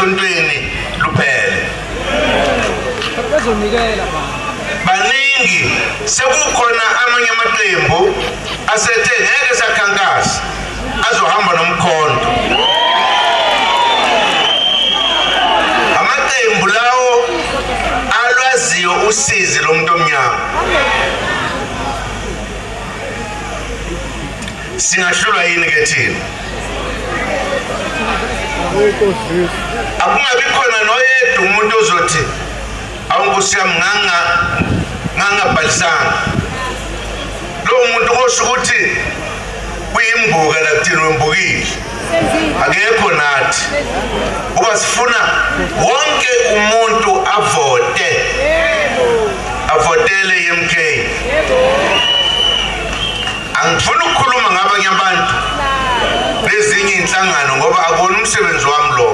esontweni luphele. Maningi sekukhona amanye amaqembu asethe ngeke sakhankasa azohamba nomkhonto. Amaqembu lawo alwaziyo usizi lomuntu omnyama. Singahlulwa yini ke thina? Akungabi khona noyedwa umuntu ozothi awunkosi yami ngangabhalisanga. Lo muntu osho ukuthi kuyimbuka la kuthina wembukile. Akekho nathi. Uba sifuna wonke umuntu avotele iMK. Angifuni ukukhuluma ngabanye abantu bezinye inhlangano ngoba akona umsebenzi wami lo.